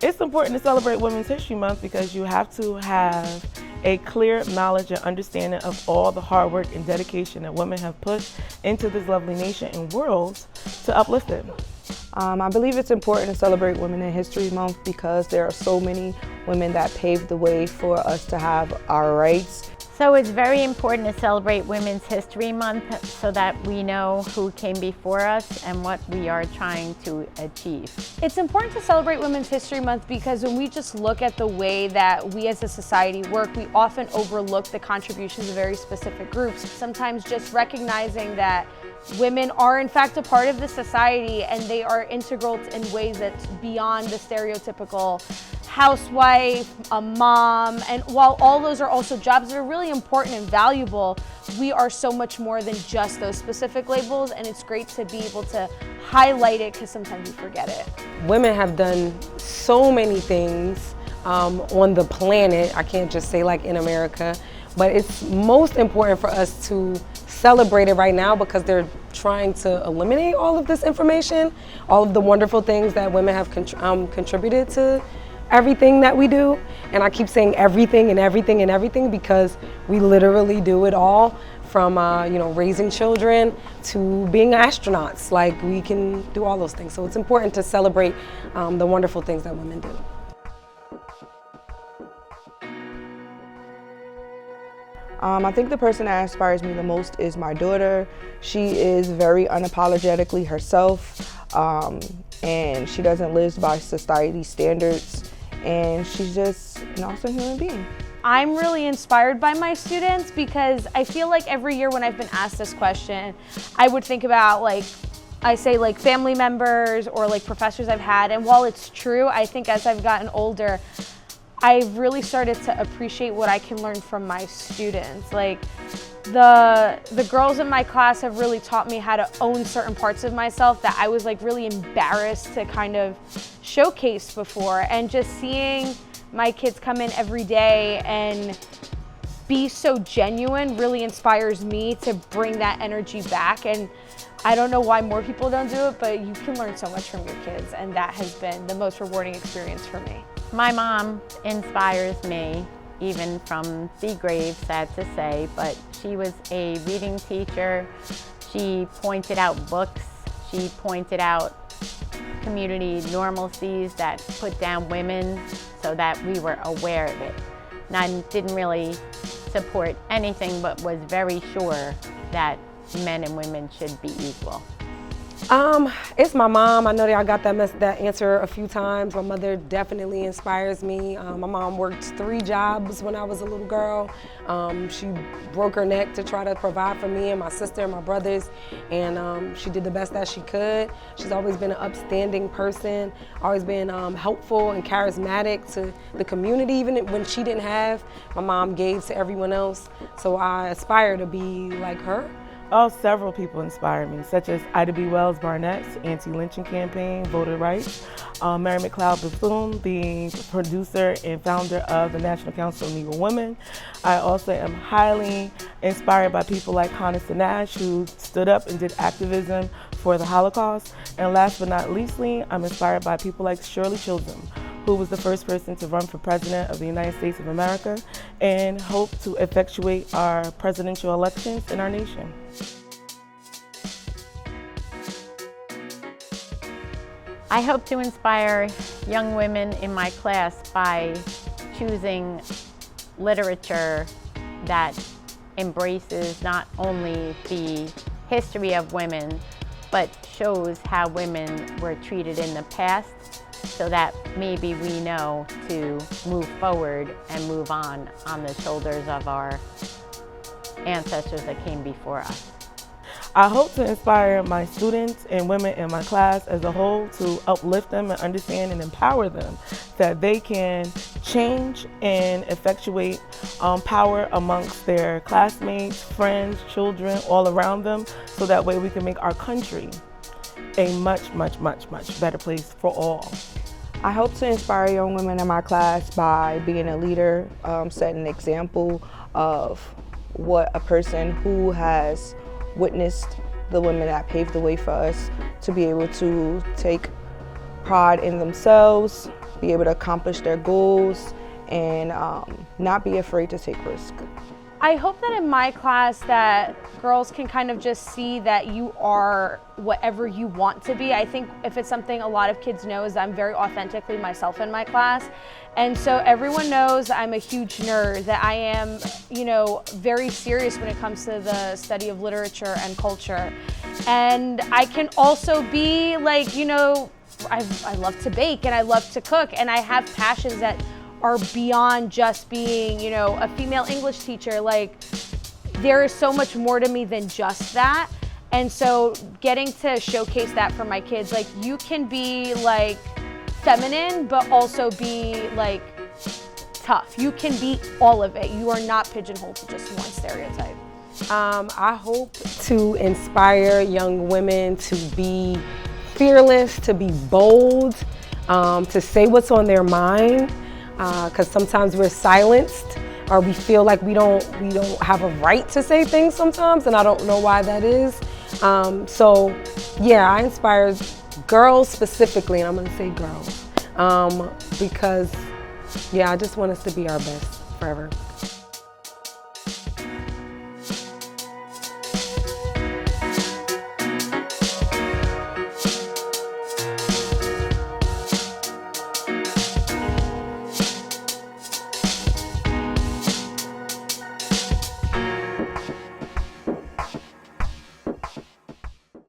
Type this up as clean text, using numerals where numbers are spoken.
It's important to celebrate Women's History Month because you have to have a clear knowledge and understanding of all the hard work and dedication that women have put into this lovely nation and world to uplift it. I believe it's important to celebrate Women in History Month because there are so many women that paved the way for us to have our rights. So it's very important to celebrate Women's History Month so that we know who came before us and what we are trying to achieve. It's important to celebrate Women's History Month because when we just look at the way that we as a society work, we often overlook the contributions of very specific groups. Sometimes just recognizing that women are in fact a part of the society and they are integral in ways that's beyond the stereotypical housewife, a mom, and while all those are also jobs that are really important and valuable, we are so much more than just those specific labels, and it's great to be able to highlight it because sometimes we forget it. Women have done so many things on the planet. I can't just say like in America, but it's most important for us to celebrate it right now because they're trying to eliminate all of this information, all of the wonderful things that women have contributed to everything that we do. And I keep saying everything and everything and everything because we literally do it all from raising children to being astronauts. Like, we can do all those things. So it's important to celebrate the wonderful things that women do. I think the person that inspires me the most is my daughter. She is very unapologetically herself, and she doesn't live by society's standards, and she's just an awesome human being. I'm really inspired by my students because I feel like every year when I've been asked this question, I would think about family members or like professors I've had, and while it's true, I think as I've gotten older, I've really started to appreciate what I can learn from my students. Like the girls in my class have really taught me how to own certain parts of myself that I was like really embarrassed to kind of showcase before. And just seeing my kids come in every day and be so genuine really inspires me to bring that energy back. And I don't know why more people don't do it, but you can learn so much from your kids, and that has been the most rewarding experience for me. My mom inspires me, even from the grave, sad to say, but she was a reading teacher. She pointed out books. She pointed out community normalcies that put down women so that we were aware of it. And I didn't really support anything, but was very sure that men and women should be equal. It's my mom. I know that I got that answer a few times. My mother definitely inspires me. My mom worked 3 jobs when I was a little girl. She broke her neck to try to provide for me and my sister and my brothers, and she did the best that she could. She's always been an upstanding person, always been helpful and charismatic to the community. Even when she didn't have, my mom gave to everyone else. So I aspire to be like her. Several people inspire me, such as Ida B. Wells Barnett's anti-lynching campaign, Voter Rights, Mary McLeod Bethune, the producer and founder of the National Council of Negro Women. I also am highly inspired by people like Hannah Sanash, who stood up and did activism for the Holocaust. And last but not leastly, I'm inspired by people like Shirley Chisholm, who was the first person to run for president of the United States of America and hope to effectuate our presidential elections in our nation. I hope to inspire young women in my class by choosing literature that embraces not only the history of women, but shows how women were treated in the past, so that maybe we know to move forward and move on the shoulders of our ancestors that came before us. I hope to inspire my students and women in my class as a whole to uplift them and understand and empower them that they can change and effectuate power amongst their classmates, friends, children, all around them, so that way we can make our country a much, much, much, much better place for all. I hope to inspire young women in my class by being a leader, setting an example of what a person who has witnessed the women that paved the way for us to be able to take pride in themselves, be able to accomplish their goals and not be afraid to take risks. I hope that in my class that girls can kind of just see that you are whatever you want to be. I think if it's something a lot of kids know is I'm very authentically myself in my class. And so everyone knows I'm a huge nerd, that I am, very serious when it comes to the study of literature and culture. And I can also be like, I love to bake and I love to cook and I have passions that are beyond just being, a female English teacher. Like, there is so much more to me than just that. And so getting to showcase that for my kids, like, you can be like feminine, but also be like tough. You can be all of it. You are not pigeonholed to just one stereotype. I hope to inspire young women to be fearless, to be bold, to say what's on their mind. Because sometimes we're silenced, or we feel like we don't have a right to say things sometimes, and I don't know why that is. So yeah, I inspire girls specifically, and I'm gonna say girls, because yeah, I just want us to be our best forever.